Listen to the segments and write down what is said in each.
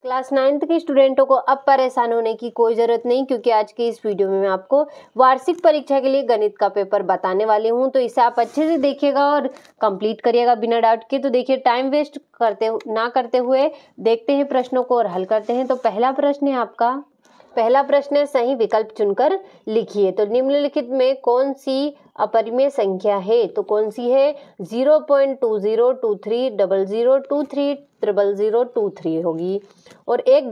Class 9th के स्टूडेंटों को अब परेशान होने की कोई ज़रूरत नहीं, क्योंकि आज की इस वीडियो में मैं आपको वार्षिक परीक्षा के लिए गणित का पेपर बताने वाली हूं। तो इसे आप अच्छे से देखिएगा और कंप्लीट करिएगा बिना डाउट के। तो देखिए, टाइम वेस्ट ना करते हुए देखते हैं प्रश्नों को और हल करते हैं। तो पहला प्रश्न है आपका, पहला प्रश्न है सही विकल्प चुनकर लिखिए। तो निम्नलिखित में कौन सी अपरिमेय संख्या है? तो कौन सी है? 0.202300230023 होगी। और एक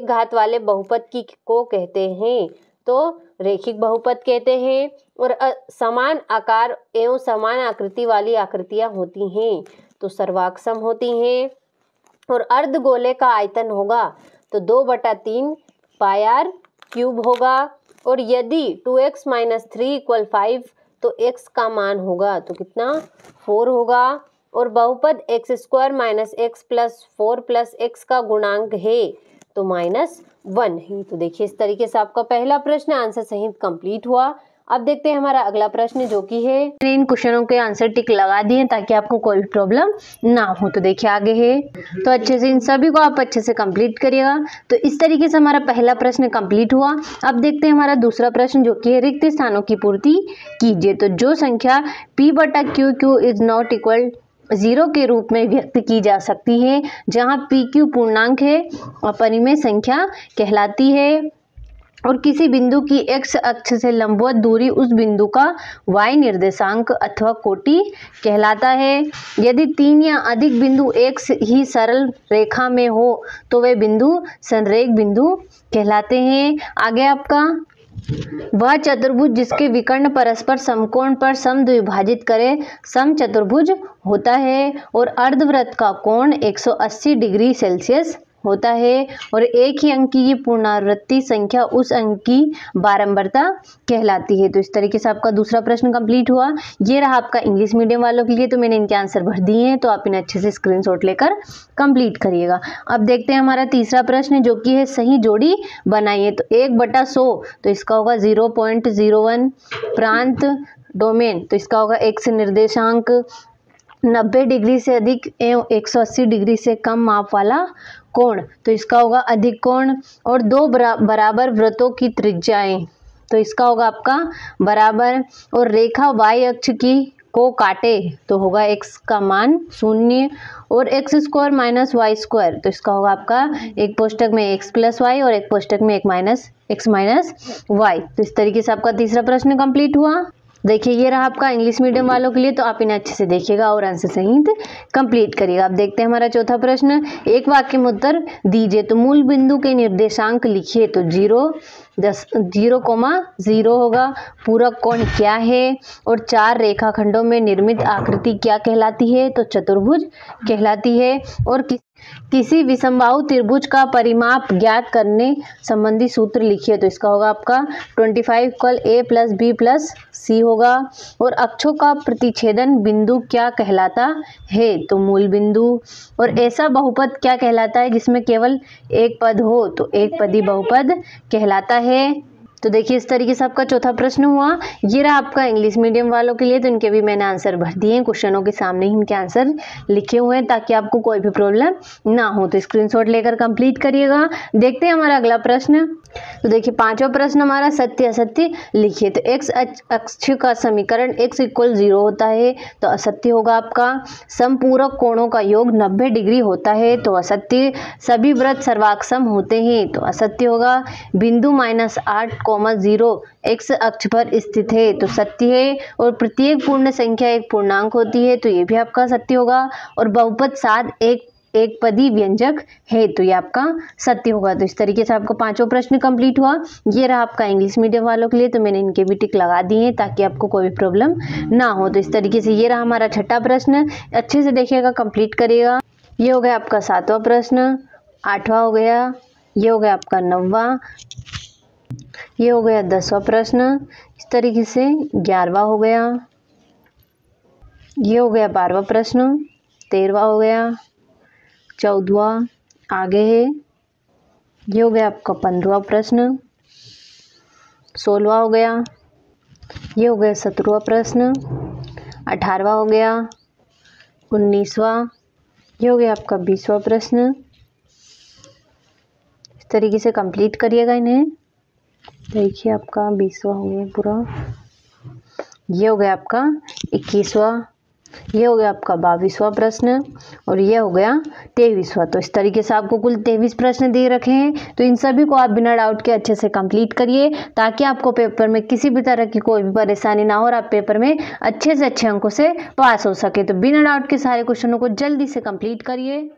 घात वाले बहुपद को कहते हैं? तो रेखिक बहुपद कहते हैं। और समान आकार एवं समान आकृति वाली आकृतियां होती हैं तो सर्वाक्षम होती हैं। और अर्धगोले का आयतन होगा तो 2/3 पाई आर क्यूब होगा। और यदि 2x - 3 = 5 तो x का मान होगा तो कितना? 4 होगा। और बहुपद x² - x + 4 + x का गुणांक है तो -1 है। तो देखिए, इस तरीके से आपका पहला प्रश्न आंसर सहित कंप्लीट हुआ। अब देखते हैं हमारा अगला प्रश्न, जो कि है इन क्वेश्चनों के आंसर टिक लगा दिए ताकि आपको कोई भी प्रॉब्लम ना हो। तो देखिए आगे है, तो अच्छे से इन सभी को आप अच्छे से कंप्लीट करिएगा। तो इस तरीके से हमारा पहला प्रश्न कंप्लीट हुआ। अब देखते हैं हमारा दूसरा प्रश्न, जो कि है रिक्त स्थानों की पूर्ति कीजिए। तो जो संख्या p/q इज नॉट इक्वल 0 के रूप में व्यक्त की जा सकती है, जहां pq पूर्णांक है, अपरिमेय संख्या कहलाती है। और किसी बिंदु की x अक्ष से लंबवत दूरी उस बिंदु का y निर्देशांक अथवा कोटि कहलाता है। यदि 3 या अधिक बिंदु एक ही सरल रेखा में हो तो वे बिंदु संरेख बिंदु कहलाते हैं। आगे आपका, वह चतुर्भुज जिसके विकर्ण परस्पर समकोण पर समद्विभाजित करे समचतुर्भुज होता है। और अर्धवृत्त का कोण 180 डिग्री सेल्सियस होता है। और एक ही अंक की पुनरावृत्ति संख्या उस अंक की बारंबारता कहलाती है। तो इस तरीके से आपका दूसरा प्रश्न कंप्लीट हुआ। ये रहा आपका इंग्लिश मीडियम वालों के लिए। तो मैंने इनके आंसर भर दिए हैं, तो आप इन्हें अच्छे से स्क्रीनशॉट लेकर कंप्लीट करिएगा। अब देखते हैं हमारा तीसरा प्रश्न, जो कि है सही जोड़ी बनाइए। तो 1/100 तो इसका होगा 0.01। प्रांत डोमेन तो इसका होगा x निर्देशांक। 90 डिग्री से अधिक एवं 180 डिग्री से कम माप वाला कोण तो इसका होगा अधिक कोण। और दो बराबर वृत्तों की त्रिज्याएं तो इसका होगा आपका बराबर। और रेखा y अक्ष की को काटे तो होगा x का मान 0। और x² - y² तो इसका होगा आपका एक कोष्टक में x + y और एक कोष्टक में x - y। तो इस तरीके से आपका तीसरा प्रश्न कंप्लीट हुआ। देखिए, ये रहा आपका इंग्लिश मीडियम वालों के लिए। तो आप इन्हें अच्छे से देखिएगा और आंसर सहित कंप्लीट करिएगा। अब देखते हैं हमारा चौथा प्रश्न, एक वाक्य में उत्तर दीजिए। तो मूल बिंदु के निर्देशांक लिखिए। तो 0,0 होगा। पूरक कोण क्या है? और 4 रेखाखंडों में निर्मित आकृति क्या कहलाती है? तो चतुर्भुज कहलाती है। और किसी विषमबाहु त्रिभुज का परिमाप ज्ञात करने संबंधी सूत्र लिखिए। तो इसका होगा आपका 25 = a + b + c होगा। और अक्षों का प्रतिच्छेदन बिंदु क्या कहलाता है? तो मूल बिंदु। और ऐसा बहुपद क्या कहलाता है जिसमें केवल एक पद हो? तो एक पदी बहुपद कहलाता है। तो देखिए, इस तरीके से आपका चौथा प्रश्न हुआ। ये रहा आपका इंग्लिश मीडियम वालों के लिए। तो इनके भी मैंने आंसर भर दिए हैं, क्वेश्चनों के सामने ही इनके आंसर लिखे हुए हैं ताकि आपको कोई भी प्रॉब्लम ना हो। तो स्क्रीनशॉट लेकर कंप्लीट करिएगा। देखते हैं हमारा अगला प्रश्न। तो देखिए, पांचवा प्रश्न हमारा सत्य असत्य लिखिए। तो x अक्ष का समीकरण x = 0 होता है तो असत्य होगा आपका। समपूरक कोणों का योग 90 डिग्री होता है तो असत्य। सभी वृत्त सर्वाक्षम होते हैं तो असत्य होगा। बिंदु -8,0 x अक्ष पर स्थित है तो सत्य है। और प्रत्येक पूर्ण संख्या एक पूर्णांक होती है तो ये भी आपका सत्य होगा। और बहुपद 7 एक पदी व्यंजक है तो ये आपका सत्य होगा। तो इस तरीके से आपका पांचों प्रश्न कंप्लीट हुआ। ये रहा आपका इंग्लिश मीडियम वालों के लिए। तो मैंने इनके भी टिक लगा दिए हैं ताकि आपको कोई भी प्रॉब्लम ना हो। तो इस तरीके से ये रहा हमारा छठा प्रश्न। अच्छे से देखिएगा, कंप्लीट करिएगा। ये हो गया आपका 7वां प्रश्न, 8वां हो गया, ये हो गया आपका 9वां, ये हो गया 10वां प्रश्न। इस तरीके से 11वां हो गया, ये हो गया 12वां प्रश्न, 13वां हो गया, 14वां आगे है, ये हो गया आपका 15वां प्रश्न, 16वां हो गया, ये हो गया 17वां प्रश्न, 18वां हो गया, 19वां, ये हो गया आपका 20वां प्रश्न, तरीके से कंप्लीट करिएगा इन्हें। देखिए आपका 20वां हो गया पूरा, ये हो गया आपका 21वां, ये हो गया आपका 22वां प्रश्न और ये हो गया 23वां। तो इस तरीके से आपको कुल 23 प्रश्न दे रखे हैं। तो इन सभी को आप बिना डाउट के अच्छे से कंप्लीट करिए ताकि आपको पेपर में किसी भी तरह की कोई भी परेशानी ना हो और आप पेपर में अच्छे से अच्छे अंकों से पास हो सके। तो बिना डाउट के सारे क्वेश्चनों को जल्दी से कंप्लीट करिए।